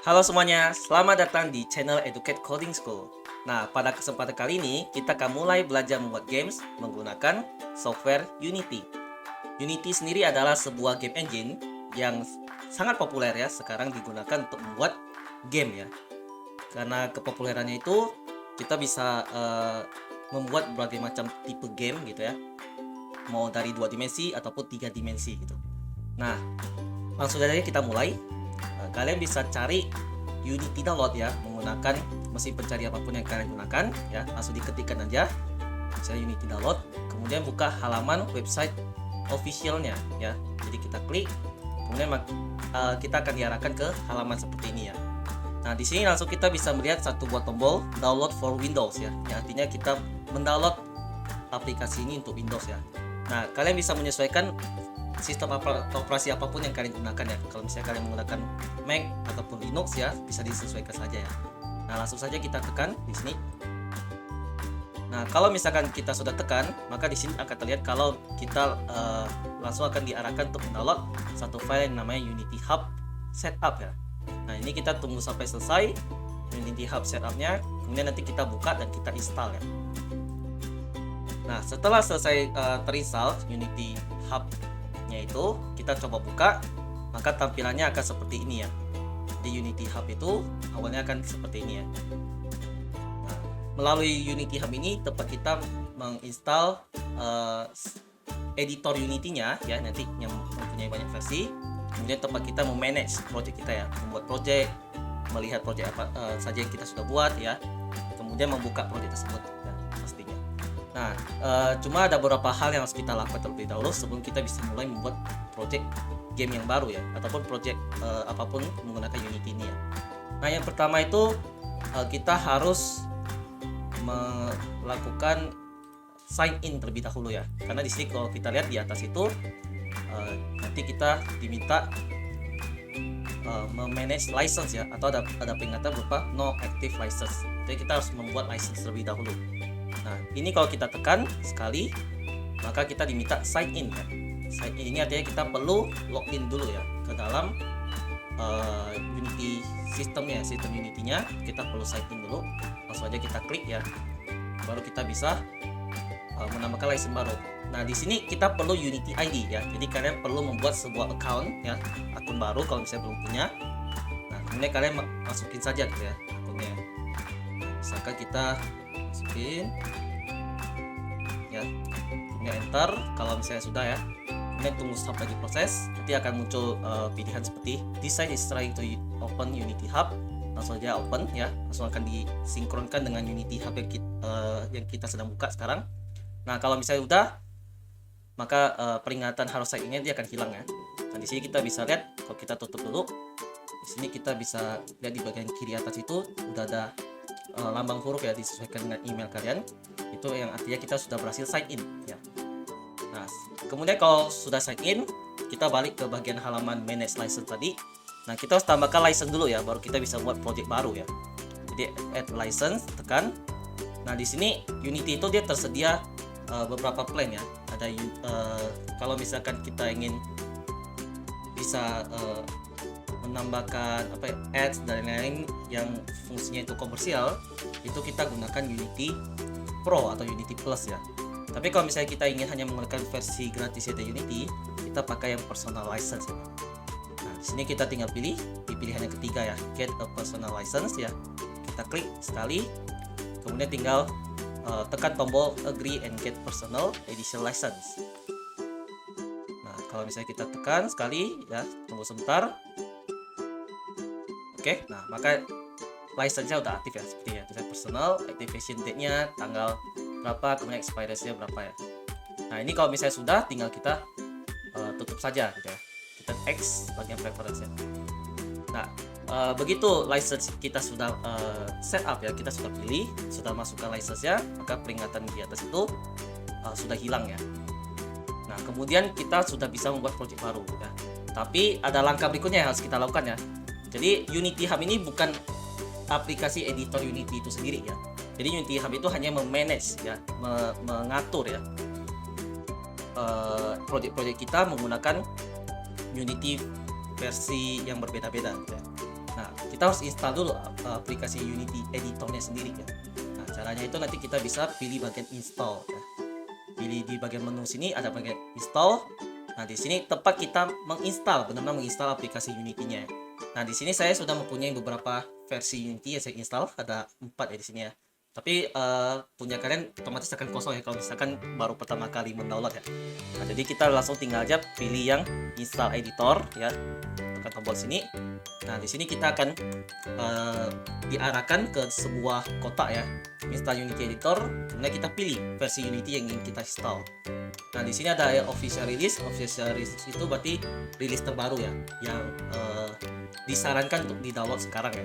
Halo semuanya, selamat datang di channel Educate Coding School. Nah, pada kesempatan kali ini kita akan mulai belajar membuat games menggunakan software Unity. Unity sendiri adalah sebuah game engine yang sangat populer ya sekarang digunakan untuk membuat game ya. Karena kepopulerannya itu kita bisa membuat berbagai macam tipe game gitu ya. Mau dari 2 dimensi ataupun 3 dimensi gitu. Nah, langsung saja kita mulai. Kalian bisa cari Unity download ya menggunakan mesin pencari apapun yang kalian gunakan ya, langsung diketikkan aja misalnya Unity download, kemudian buka halaman website officialnya ya. Jadi kita klik, kemudian kita akan diarahkan ke halaman seperti ini ya. Nah, di sini langsung kita bisa melihat satu buah tombol download for Windows ya, yang artinya kita mendownload aplikasi ini untuk Windows ya. Nah, kalian bisa menyesuaikan sistem operasi apapun yang kalian gunakan ya. Kalau misalnya kalian menggunakan Mac ataupun Linux ya, bisa disesuaikan saja ya. Nah, langsung saja kita tekan di sini. Nah, kalau misalkan kita sudah tekan, maka di sini akan terlihat kalau kita langsung akan diarahkan untuk mendownload satu file yang namanya Unity Hub Setup ya. Nah, ini kita tunggu sampai selesai Unity Hub Setupnya, kemudian nanti kita buka dan kita install ya. Nah, setelah selesai terinstall Unity Hub itu kita coba buka, maka tampilannya akan seperti ini ya. Di Unity Hub itu awalnya akan seperti ini ya. Nah, melalui Unity Hub ini tempat kita menginstal editor Unity-nya ya, nanti yang mempunyai banyak versi. Kemudian tempat kita memanage project kita ya, membuat project, melihat project apa saja yang kita sudah buat ya. Kemudian membuka project tersebut ya, pastinya. Nah, cuma ada beberapa hal yang harus kita lakukan terlebih dahulu sebelum kita bisa mulai membuat project game yang baru ya, ataupun project apapun menggunakan Unity ini ya. Nah, yang pertama itu kita harus melakukan sign in terlebih dahulu ya, karena di sini kalau kita lihat di atas itu nanti kita diminta memanage license ya, atau ada peringatan berupa no active license. Jadi kita harus membuat license terlebih dahulu. Nah, ini kalau kita tekan sekali, maka kita diminta sign in ya. Sign in ini artinya kita perlu login dulu ya ke dalam Unity sistemnya, sistem Unity-nya. Kita perlu sign in dulu. Langsung aja kita klik ya. Baru kita bisa menambahkan license baru. Nah, di sini kita perlu Unity ID ya. Jadi kalian perlu membuat sebuah account ya, akun baru kalau misalnya belum punya. Nah, kemudian kalian masukin saja gitu ya akunnya. Misalkan kita masukin ya, kemudian enter kalau misalnya sudah ya, kemudian tunggu sampai diproses. Nanti akan muncul pilihan seperti this site is trying to open Unity Hub. Langsung aja open ya, langsung akan disinkronkan dengan Unity Hub yang kita sedang buka sekarang. Nah, kalau misalnya udah, maka peringatan harus sign in dia akan hilang ya. Nah, di sini kita bisa lihat, kalau kita tutup dulu, di sini kita bisa lihat di bagian kiri atas itu udah ada lambang huruf ya, disesuaikan dengan email kalian. Itu yang artinya kita sudah berhasil sign in ya. Nah, kemudian kalau sudah sign in, kita balik ke bagian halaman manage license tadi. Nah, kita harus tambahkan license dulu ya, baru kita bisa buat project baru ya. Jadi add license, tekan. Nah, di sini Unity itu dia tersedia beberapa plan ya. Ada kalau misalkan kita ingin bisa menambahkan ads dan lain-lain yang fungsinya itu komersial, itu kita gunakan Unity Pro atau Unity Plus ya. Tapi kalau misalnya kita ingin hanya menggunakan versi gratis dari Unity, kita pakai yang personal license ya. Nah, di sini kita tinggal pilih di pilihan yang ketiga ya, get a personal license ya. Kita klik sekali, kemudian tinggal tekan tombol agree and get personal edition license. Nah, kalau misalnya kita tekan sekali ya, tunggu sebentar. Oke, nah maka license-nya udah aktif ya, seperti ya, tulisan personal, activation date-nya tanggal berapa, kemudian expiration-nya berapa ya. Nah, ini kalau misalnya sudah, tinggal kita tutup saja gitu ya. Kita X bagian preference-nya. Nah, begitu license kita sudah set up ya, kita sudah pilih, sudah masukkan license-nya, maka peringatan di atas itu sudah hilang ya. Nah, kemudian kita sudah bisa membuat project baru ya. Tapi ada langkah berikutnya yang harus kita lakukan ya. Jadi Unity Hub ini bukan aplikasi editor Unity itu sendiri ya. Jadi Unity Hub itu hanya memanage ya, mengatur ya project-project kita menggunakan Unity versi yang berbeda-beda gitu ya. Nah, kita harus install dulu aplikasi Unity editornya sendiri ya. Nah, caranya itu nanti kita bisa pilih bagian install ya. Pilih di bagian menu sini ada bagian install. Nah, di sini tempat kita menginstal, benar-benar menginstal aplikasi Unity-nya. Nah, di sini saya sudah mempunyai beberapa versi Unity yang saya install, ada 4 ya di sini ya. Tapi punya kalian otomatis akan kosong ya kalau misalkan baru pertama kali mendownload ya. Nah, jadi kita langsung tinggal aja pilih yang install editor ya, tekan tombol sini. Nah, di sini kita akan diarahkan ke sebuah kotak ya, install Unity editor. Kemudian kita pilih versi Unity yang ingin kita install. Nah, di sini ada official release. Official release itu berarti rilis terbaru ya, yang disarankan untuk di-download sekarang ya.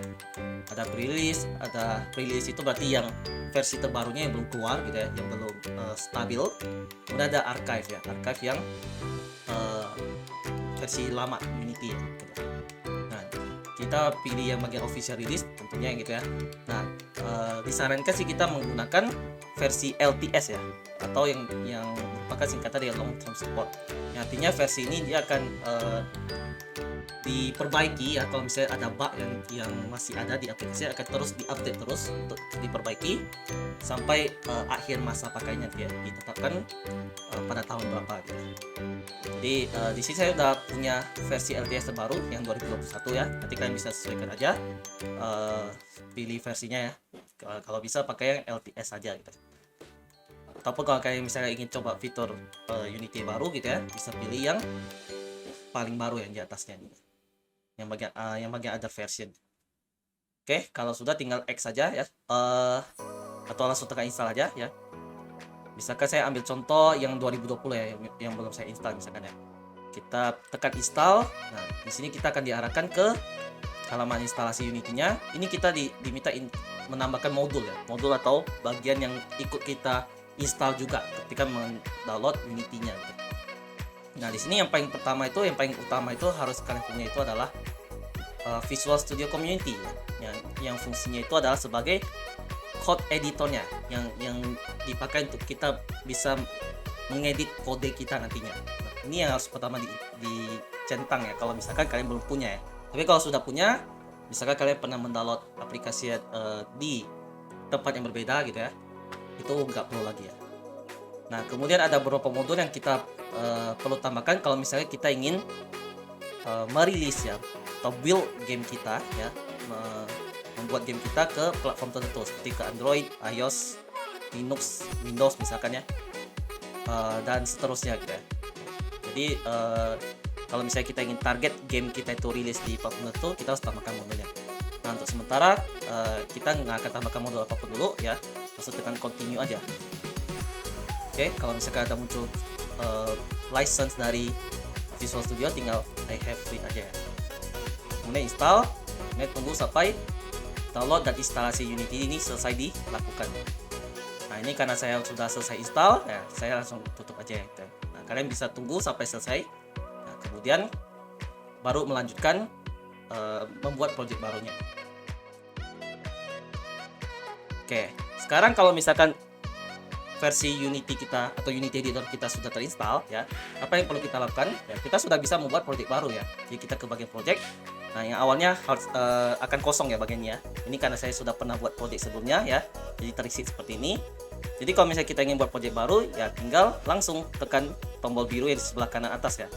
Ada pre-release, ada pre-release itu berarti yang versi terbarunya yang belum keluar gitu ya, yang belum stabil. Kemudian ada archive ya, archive yang versi lama Unity ya. Nah, kita pilih yang bagian official release tentunya gitu ya. Nah, disarankan sih kita menggunakan versi LTS ya, atau yang merupakan singkatan dari long term support. Yang artinya versi ini dia akan diperbaiki ya, kalau misalnya ada bug yang masih ada di aplikasi akan terus diupdate terus untuk diperbaiki sampai akhir masa pakainya dia ditetapkan pada tahun berapa gitu. Jadi di sini saya udah punya versi LTS terbaru yang 2021 ya. Nanti kalian bisa sesuaikan aja, pilih versinya ya. Kalau bisa pakai yang LTS saja gitu. Ataupun kalau kalian misalnya ingin coba fitur Unity baru gitu ya, bisa pilih yang paling baru yang di atasnya nih, yang bagian other version. Oke, kalau sudah tinggal X saja ya, atau langsung tekan install aja ya. Misalkan saya ambil contoh yang 2020 ya, yang belum saya install misalkan ya. Kita tekan install. Nah, di sini kita akan diarahkan ke halaman instalasi Unity-nya. Ini kita diminta menambahkan modul ya, modul atau bagian yang ikut kita install juga ketika mendownload Unity-nya gitu. Nah, di sini yang paling utama itu harus kalian punya itu adalah Visual Studio Community ya. Yang fungsinya itu adalah sebagai code editornya yang dipakai untuk kita bisa mengedit kode kita nantinya. Nah, ini yang harus pertama dicentang ya kalau misalkan kalian belum punya ya. Tapi kalau sudah punya, misalkan kalian pernah mendownload aplikasi di tempat yang berbeda gitu ya, itu nggak perlu lagi ya. Nah, kemudian ada beberapa modul yang kita perlu tambahkan kalau misalnya kita ingin merilis ya, atau build game kita ya, membuat game kita ke platform tertentu seperti ke Android, iOS, Linux, Windows misalkan ya, dan seterusnya gitu ya. Jadi kalau misalnya kita ingin target game kita itu rilis di platform tertentu, kita harus tambahkan modulnya. Nah, untuk sementara kita nggak akan tambahkan modul apapun dulu ya, langsung tekan continue aja. Oke, kalau misalkan ada muncul license dari Visual Studio, tinggal I have free aja ya. Kemudian install, kemudian tunggu sampai download dan instalasi Unity ini selesai dilakukan. Nah, ini karena saya sudah selesai install ya, saya langsung tutup aja ya. Nah, kalian bisa tunggu sampai selesai. Nah, kemudian baru melanjutkan membuat project barunya. Oke, sekarang kalau misalkan versi Unity kita atau Unity Editor kita sudah terinstall ya, apa yang perlu kita lakukan ya, kita sudah bisa membuat project baru ya. Jadi kita ke bagian project. Nah, yang awalnya harus akan kosong ya bagiannya. Ini karena saya sudah pernah buat project sebelumnya ya, jadi terisi seperti ini. Jadi kalau misalnya kita ingin buat project baru ya, tinggal langsung tekan tombol biru yang di sebelah kanan atas ya,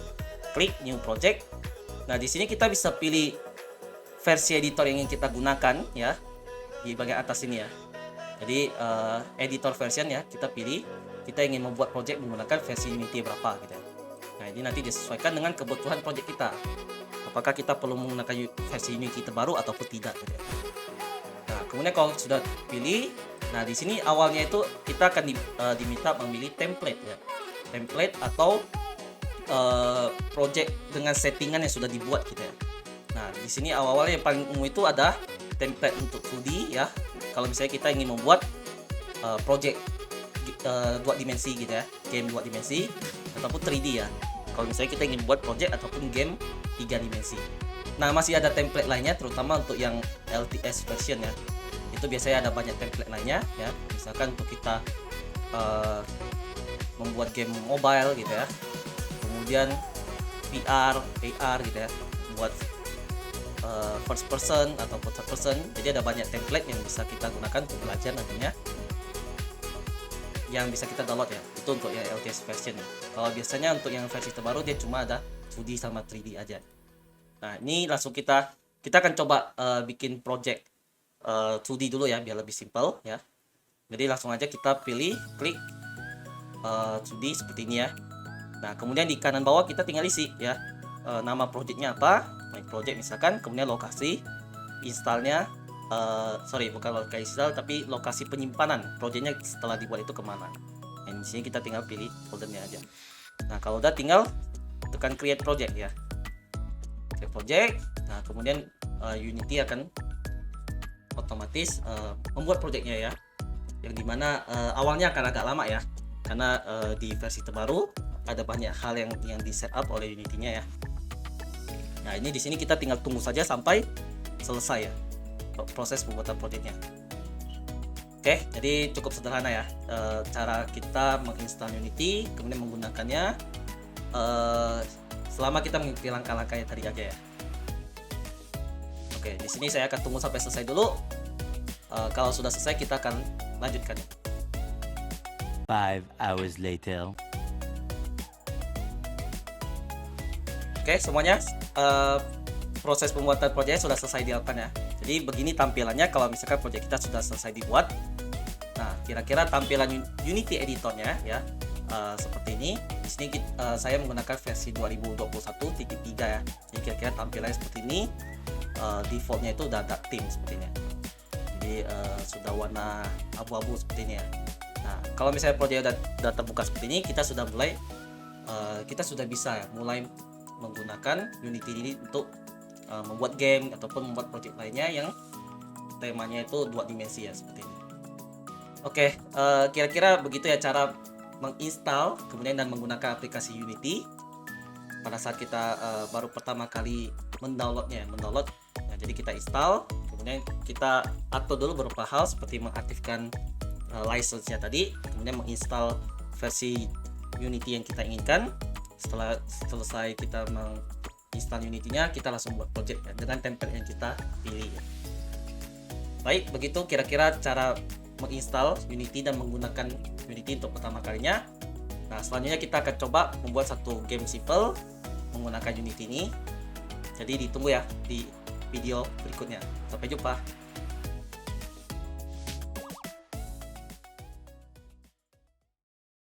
klik new project. Nah, di sini kita bisa pilih versi editor yang ingin kita gunakan ya, di bagian atas ini ya. Jadi editor version ya, kita pilih kita ingin membuat project menggunakan versi Unity berapa gitu ya. Nah, ini nanti disesuaikan dengan kebutuhan project kita, apakah kita perlu menggunakan versi Unity terbaru ataupun tidak gitu ya. Nah, kemudian kalau sudah pilih, nah di sini awalnya itu kita akan diminta memilih template ya, template atau project dengan settingan yang sudah dibuat gitu ya. Nah, di sini awal-awalnya yang paling umum itu ada template untuk 2D ya. Kalau misalnya kita ingin membuat project 2 dimensi gitu ya, game 2 dimensi ataupun 3D ya. Kalau misalnya kita ingin buat project ataupun game 3 dimensi. Nah, masih ada template lainnya terutama untuk yang LTS version ya. Itu biasanya ada banyak template lainnya ya. Misalkan untuk kita membuat game mobile gitu ya. Kemudian VR, AR gitu ya, buat first person atau third person. Jadi ada banyak template yang bisa kita gunakan untuk belajar nantinya, yang bisa kita download ya. Itu untuk yang LTS version. Kalau biasanya untuk yang versi terbaru dia cuma ada 2D sama 3D aja. Nah, ini langsung kita akan coba bikin project 2D dulu ya, biar lebih simple ya. Jadi langsung aja kita pilih, klik 2D seperti ini ya. Nah, kemudian di kanan bawah kita tinggal isi ya, nama projectnya apa, my project misalkan, kemudian lokasi installnya, bukan lokasi install tapi lokasi penyimpanan projectnya setelah dibuat itu kemana. Nah, di sini kita tinggal pilih foldernya aja. Nah, kalau udah tinggal tekan create project ya, create project. Nah, kemudian Unity akan otomatis membuat projectnya ya, yang dimana awalnya akan agak lama ya, karena di versi terbaru ada banyak hal yang di setup oleh Unity-nya ya. Nah, ini di sini kita tinggal tunggu saja sampai selesai ya proses pembuatan projectnya. Oke, jadi cukup sederhana ya cara kita menginstal Unity, kemudian menggunakannya selama kita mengikuti langkah-langkah yang tadi aja ya. Oke, di sini saya akan tunggu sampai selesai dulu. Kalau sudah selesai kita akan lanjutkan. 5 hours later. Oke, semuanya proses pembuatan proyek sudah selesai dilakukan ya. Jadi begini tampilannya kalau misalkan proyek kita sudah selesai dibuat. Nah, kira-kira tampilan Unity editornya ya seperti ini. Di sini saya menggunakan versi 2021.3 ya. Jadi kira-kira tampilannya seperti ini. Defaultnya itu udah dark theme seperti ini. Jadi sudah warna abu-abu seperti ini ya. Nah, kalau misalnya proyek udah terbuka seperti ini, kita sudah mulai kita sudah bisa ya, mulai menggunakan Unity ini untuk membuat game ataupun membuat project lainnya yang temanya itu 2 dimensi ya, seperti ini. Oke, kira-kira begitu ya cara menginstal kemudian dan menggunakan aplikasi Unity pada saat kita baru pertama kali mendownload. Nah, jadi kita install, kemudian kita atur dulu beberapa hal seperti mengaktifkan license-nya tadi, kemudian menginstal versi Unity yang kita inginkan. Setelah selesai kita menginstal Unity-nya, kita langsung buat project ya, dengan template yang kita pilih ya. Baik, begitu kira-kira cara menginstal Unity dan menggunakan Unity untuk pertama kalinya. Nah, selanjutnya kita akan coba membuat satu game simple menggunakan Unity ini. Jadi ditunggu ya di video berikutnya. Sampai jumpa.